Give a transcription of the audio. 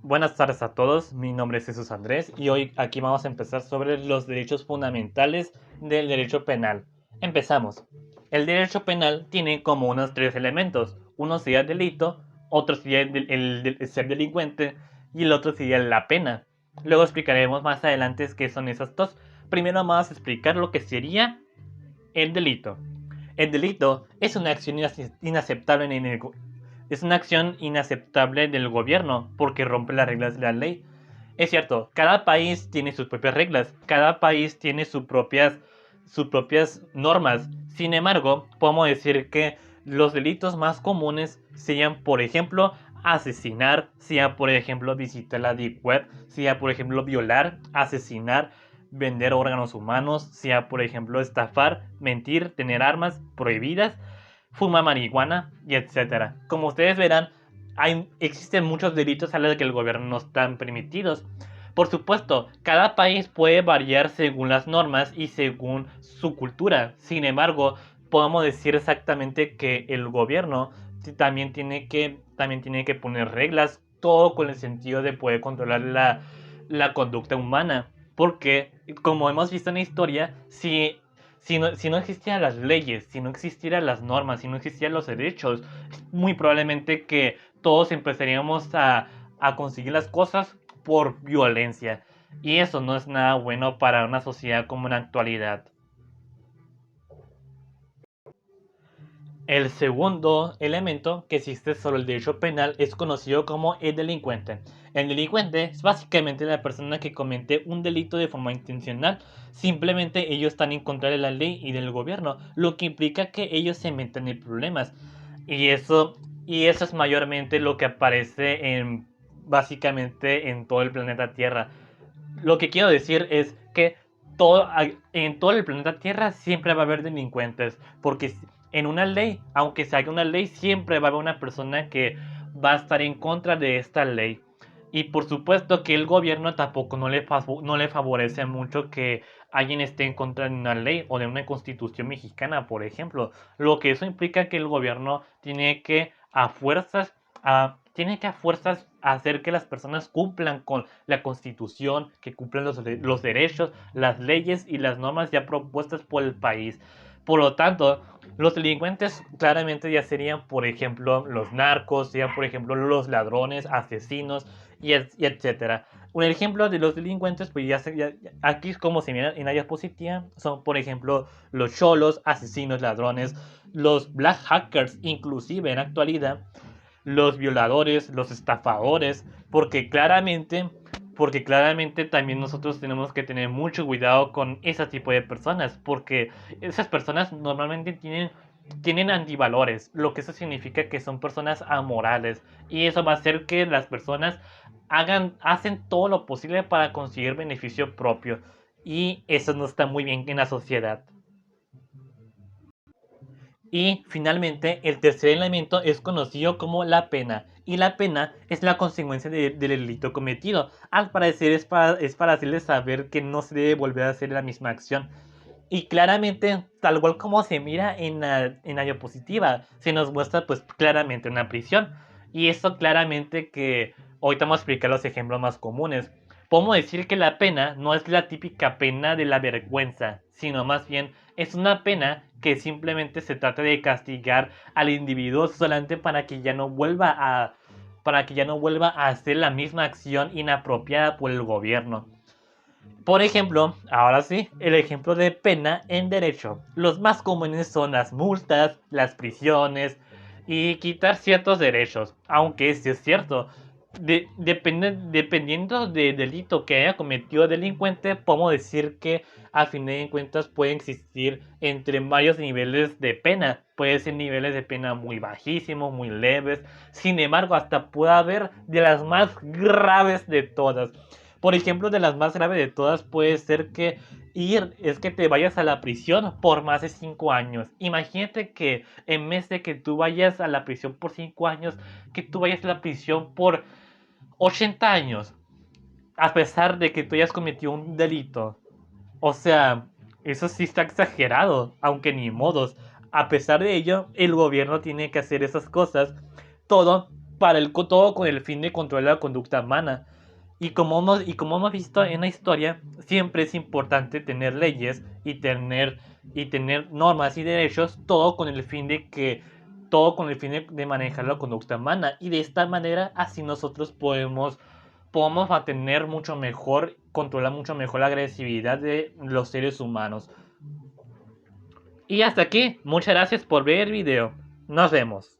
Buenas tardes a todos, mi nombre es Jesús Andrés y hoy aquí vamos a empezar sobre los derechos fundamentales del derecho penal. Empezamos. El derecho penal tiene como unos tres elementos. Uno sería el delito, otro sería el ser delincuente y el otro sería la pena. Luego explicaremos más adelante qué son esos dos. Primero vamos a explicar lo que sería el delito. El delito es una acción inaceptable es una acción inaceptable del gobierno porque rompe las reglas de la ley. Es cierto, cada país tiene sus propias reglas, cada país tiene sus propias normas. Sin embargo, podemos decir que los delitos más comunes sean, por ejemplo, asesinar, sea por ejemplo visitar la deep web, sea por ejemplo violar, asesinar, vender órganos humanos, sea por ejemplo estafar, mentir, tener armas prohibidas, fumar marihuana y etcétera. Como ustedes verán, existen muchos delitos a los que el gobierno no están permitidos. Por supuesto, cada país puede variar según las normas y según su cultura. Sin embargo, podemos decir exactamente que el gobierno también tiene que poner reglas, todo con el sentido de poder controlar la conducta humana. Porque, como hemos visto en la historia, si no existieran las leyes, si no existieran las normas, si no existieran los derechos, muy probablemente que todos empezaríamos a conseguir las cosas por violencia. Y eso no es nada bueno para una sociedad como en la actualidad. El segundo elemento que existe sobre el derecho penal es conocido como el delincuente. El delincuente es básicamente la persona que comete un delito de forma intencional. Simplemente ellos están en contra de la ley y del gobierno, lo que implica que ellos se meten en problemas. Y eso es mayormente lo que aparece básicamente en todo el planeta Tierra. Lo que quiero decir es que en todo el planeta Tierra siempre va a haber delincuentes, porque en una ley, aunque se haga una ley, siempre va a haber una persona que va a estar en contra de esta ley. Y por supuesto que el gobierno tampoco no le favorece mucho que alguien esté en contra de una ley o de una constitución mexicana, por ejemplo. Lo que eso implica que el gobierno tiene que a fuerzas hacer que las personas cumplan con la constitución, que cumplan los derechos, las leyes y las normas ya propuestas por el país. Por lo tanto, los delincuentes claramente ya serían, por ejemplo, los narcos, serían, por ejemplo, los ladrones, asesinos y etcétera. Un ejemplo de los delincuentes, pues aquí como se mira en la diapositiva, son, por ejemplo, los cholos, asesinos, ladrones, los black hackers, inclusive en la actualidad, los violadores, los estafadores, porque claramente también nosotros tenemos que tener mucho cuidado con ese tipo de personas, porque esas personas normalmente tienen antivalores, lo que eso significa que son personas amorales, y eso va a hacer que las personas hacen todo lo posible para conseguir beneficio propio, y eso no está muy bien en la sociedad. Y finalmente, el tercer elemento es conocido como la pena. Y la pena es la consecuencia del delito cometido. Al parecer es para hacerles saber que no se debe volver a hacer la misma acción. Y claramente, tal cual como se mira en la diapositiva, se nos muestra pues claramente una prisión. Y eso claramente que ahorita vamos a explicar los ejemplos más comunes. Podemos decir que la pena no es la típica pena de la vergüenza, sino más bien es una pena que simplemente se trata de castigar al individuo solamente para que ya no vuelva a hacer la misma acción inapropiada por el gobierno. Por ejemplo, ahora sí, el ejemplo de pena en derecho. Los más comunes son las multas, las prisiones y quitar ciertos derechos. Aunque sí es cierto, dependiendo del delito que haya cometido el delincuente, podemos decir que a fin de cuentas pueden existir entre varios niveles de pena. Puede ser niveles de pena muy bajísimos, muy leves. Sin embargo, hasta puede haber de las más graves de todas. Por ejemplo, de las más graves de todas puede ser es que te vayas a la prisión por más de 5 años. Imagínate que en vez de que tú vayas a la prisión por 5 años, que tú vayas a la prisión por 80 años, a pesar de que tú hayas cometido un delito. O sea, eso sí está exagerado, aunque ni modos. A pesar de ello, el gobierno tiene que hacer esas cosas, todo todo con el fin de controlar la conducta humana. Y como hemos visto en la historia, siempre es importante tener leyes y tener normas y derechos, todo con el fin de manejar la conducta humana. Y de esta manera, así nosotros podemos mantener mucho mejor, controlar mucho mejor la agresividad de los seres humanos. Y hasta aquí, muchas gracias por ver el video. Nos vemos.